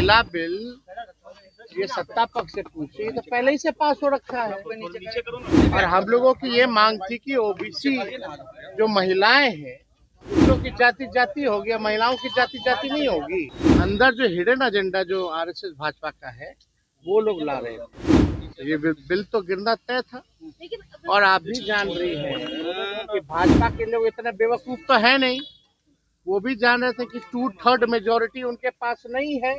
महिला बिल ये सत्ता पक्ष से पूछे, ये तो पहले ही से पास हो रखा है। और हम लोगों की ये मांग थी कि ओबीसी जो महिलाएं हैं पुरुषों की जाति जाति हो गया, महिलाओं की जाति जाति नहीं होगी। अंदर जो हिडन एजेंडा जो आरएसएस भाजपा का है वो लोग ला रहे थे। ये बिल तो गिरना तय था। और आप भी जान रही हैं कि भाजपा के लोग इतना बेवकूफ तो है नहीं, वो भी जान रहे थे कि 2/3 मेजोरिटी उनके पास नहीं है,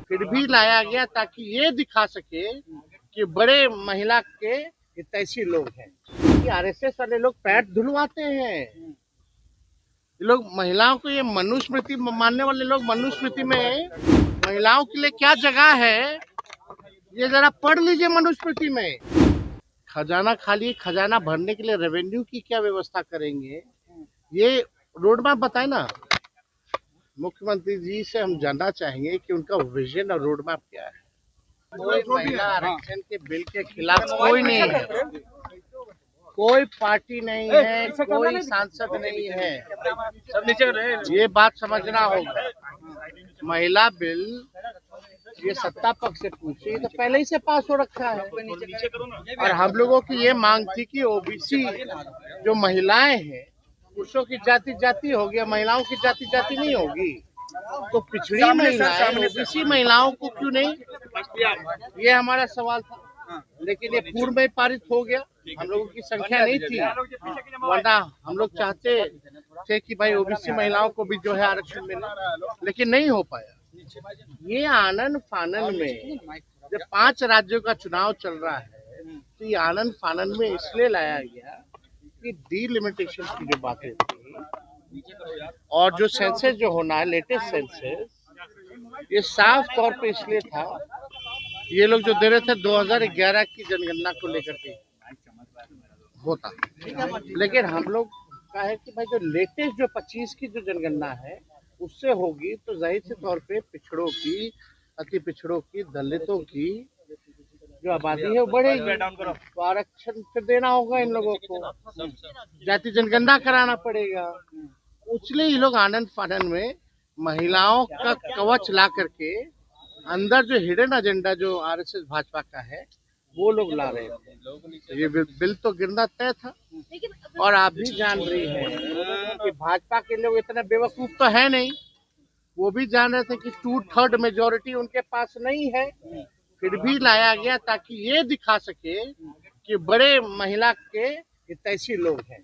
फिर भी लाया गया ताकि ये दिखा सके कि बड़े महिला के हितैषी लोग हैं। कि आरएसएस वाले लोग पैर धुलवाते हैं। ये लोग महिलाओं को, ये मनुस्मृति मानने वाले लोग मनुस्मृति में महिलाओं के लिए क्या जगह है ये जरा पढ़ लीजिए। मनुस्मृति में खजाना खाली, खजाना भरने के लिए रेवेन्यू की क्या व्यवस्था करेंगे, ये रोड मैप बताए ना। मुख्यमंत्री जी से हम जानना चाहेंगे कि उनका विजन और रोड मैप क्या है। कोई महिला आरक्षण के बिल के खिलाफ कोई नहीं है, कोई पार्टी नहीं है, कोई सांसद नहीं है, सब नीचे। ये बात समझना होगा। महिला बिल ये सत्ता पक्ष से पूछे, ये तो पहले ही से पास हो रखा है। और हम लोगों की ये मांग थी कि ओबीसी जो महिलाएं हैं पुरुषों की जाति जाति हो गया, महिलाओं की जाति जाति नहीं होगी। तो पिछड़ी महिलाएं ओबीसी महिलाओं को क्यों नहीं, ये हमारा सवाल था। लेकिन ये पूर्व में पारित हो गया, हम लोगों की संख्या नहीं थी, वरना हम लोग चाहते थे कि भाई ओबीसी महिलाओं को भी जो है आरक्षण मिले, लेकिन नहीं हो पाया। ये आनन फानन में जब 5 राज्यों का चुनाव चल रहा है तो ये आनन फानन में इसलिए लाया गया कि डीलिमिटेशन की जो बातें थी और जो सेंसस जो होना है, लेटेस्ट सेंसस, ये साफ तौर पे इसलिए था। ये लोग जो दे रहे थे 2011 की जनगणना को लेकर के होता, लेकिन हम लोग का है कि भाई जो लेटेस्ट जो 25 की जो जनगणना है उससे होगी तो जाहिर से तौर पे पिछड़ों की, अति पिछड़ों की, दलितों की जो आबादी है वो बढ़ेगी। तो आरक्षण फिर देना होगा इन लोगों को, जाति जनगणना कराना पड़ेगा। इसलिए ये लोग आनंद फानन में महिलाओं का कवच ला करके अंदर जो हिडन एजेंडा जो आरएसएस भाजपा का है वो लोग ला रहे थे। ये बिल तो गिरना तय था। और आप भी जान रही हैं कि भाजपा के लोग इतना बेवकूफ तो है नहीं, वो भी जान रहे थे कि 2/3 मेजोरिटी उनके पास नहीं है, फिर भी लाया गया ताकि ये दिखा सके कि बड़े महिला के हितैषी लोग हैं।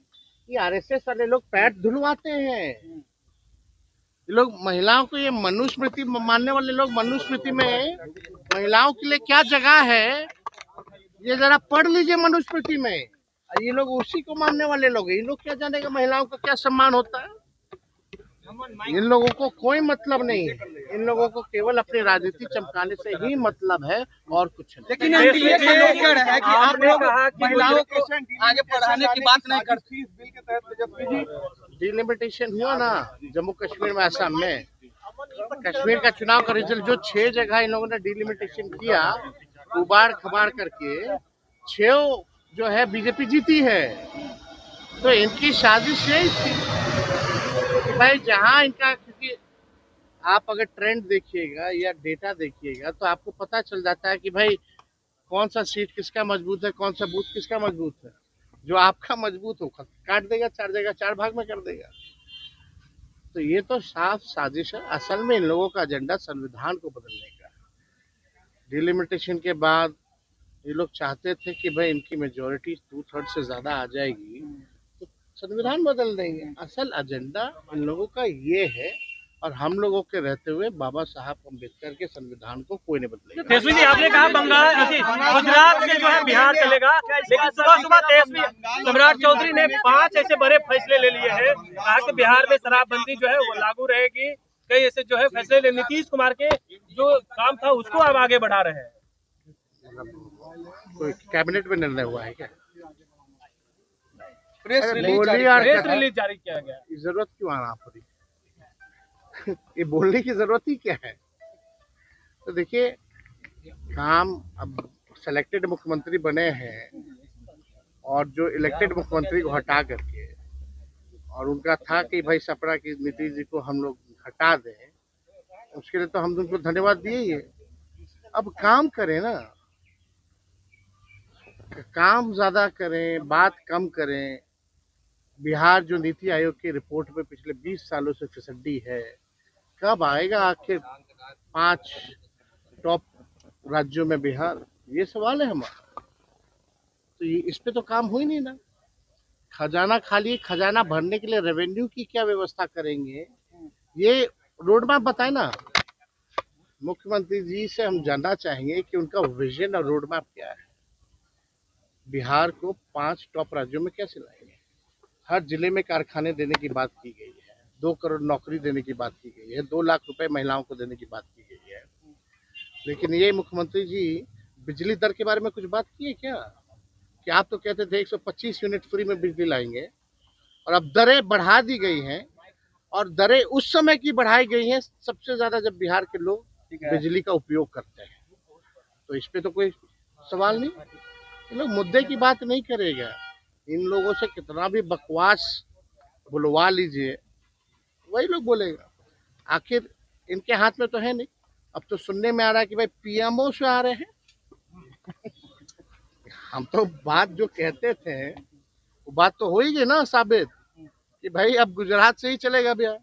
कि आरएसएस वाले लोग पैर धुलवाते हैं। ये लोग महिलाओं को, ये मनुस्मृति मानने वाले लोग मनुस्मृति में महिलाओं के लिए क्या जगह है ये जरा पढ़ लीजिए। मनुस्मृति में ये लोग उसी को मानने वाले लोग हैं। इन लोग क्या जानेगा महिलाओं का क्या सम्मान होता है। इन लोगों को कोई मतलब नहीं है, इन लोगों को केवल अपनी राजनीति चमकाने से ही मतलब है और कुछ नहीं। लेकिन एनडीए का लोग कह रहे हैं कि आप लोग महिलाओं को आगे बढ़ाने की बात नहीं करती। इस बिल के तहत जब डिलिमिटेशन हुआ ना जम्मू कश्मीर में, असम में, कश्मीर का चुनाव का रिजल्ट जो 6 जगह इन लोगों ने डिलिमिटेशन किया, उबाड़ खबाड़ करके 6 जो है बीजेपी जीती है। तो इनकी साजिश यही थी कि भाई जहां इनका, क्योंकि आप अगर ट्रेंड देखिएगा या डेटा देखिएगा तो आपको पता चल जाता है कि भाई कौन सा सीट किसका मजबूत है, कौन सा बूथ किसका मजबूत है। जो आपका मजबूत हो काट देगा, 4 जगह 4 भाग में कर देगा। तो ये तो साफ साजिश है। असल में इन लोगों का एजेंडा संविधान को बदलने का है। डिलिमिटेशन के बाद ये लोग चाहते थे कि भाई इनकी मेजोरिटी 2/3 से ज्यादा आ जाएगी तो संविधान बदल देंगे। असल एजेंडा इन लोगों का ये है और हम लोगों के रहते हुए बाबा साहब अम्बेडकर के संविधान को कोई नहीं बदलेगा। तेजस्वी जी, आपने कहा बंगाल, गुजरात से जो है बिहार चलेगा, लेकिन सुबह सुबह तेजस्वी सम्राट चौधरी ने 5 ऐसे बड़े फैसले ले लिए हैं। कहा कि बिहार में शराबबंदी जो है वो लागू रहेगी। कई ऐसे जो है फैसले ले, नीतीश कुमार के जो काम था उसको आप आगे बढ़ा रहे हैं। कोई कैबिनेट में निर्णय हुआ है क्या? प्रेस रिलीज जारी किया गया। जरूरत क्यों आना पड़ी? ये बोलने की जरूरत ही क्या है? तो देखिए, काम अब सेलेक्टेड मुख्यमंत्री बने हैं और जो इलेक्टेड मुख्यमंत्री को हटा करके, और उनका था कि भाई सपना की नीतीश जी को हम लोग हटा दें, उसके लिए तो हम उनको धन्यवाद दिए ही है। अब काम करें ना, काम ज्यादा करें, बात कम करें। बिहार जो नीति आयोग की रिपोर्ट में पिछले 20 सालों से फिसड्डी है, कब आएगा आखिर 5 टॉप राज्यों में बिहार? ये सवाल है हमारा। तो ये इस पे तो काम हो ही नहीं ना। खजाना खाली, खजाना भरने के लिए रेवेन्यू की क्या व्यवस्था करेंगे, ये रोड मैप बताए ना। मुख्यमंत्री जी से हम जानना चाहेंगे कि उनका विजन और रोड मैप क्या है। बिहार को 5 टॉप राज्यों में कैसे लाएंगे? हर जिले में कारखाने देने की बात की गई है, 2 करोड़ नौकरी देने की बात की गई है, 2 लाख रुपए महिलाओं को देने की बात की गई है। लेकिन ये मुख्यमंत्री जी बिजली दर के बारे में कुछ बात की है क्या? कि आप तो कहते थे 125 यूनिट फ्री में बिजली लाएंगे, और अब दरें बढ़ा दी गई हैं। और दरें उस समय की बढ़ाई गई हैं सबसे ज्यादा जब बिहार के लोग बिजली का उपयोग करते हैं। तो इस पे तो कोई सवाल नहीं। ये लोग मुद्दे की बात नहीं करेगा। इन लोगों से कितना भी बकवास बुलवा लीजिए, वही लोग बोलेगा। आखिर इनके हाथ में तो है नहीं। अब तो सुनने में आ रहा है कि भाई पीएमओ से आ रहे हैं। हम तो बात जो कहते थे वो बात तो हो ही गई ना साबित, कि भाई अब गुजरात से ही चलेगा बिहार।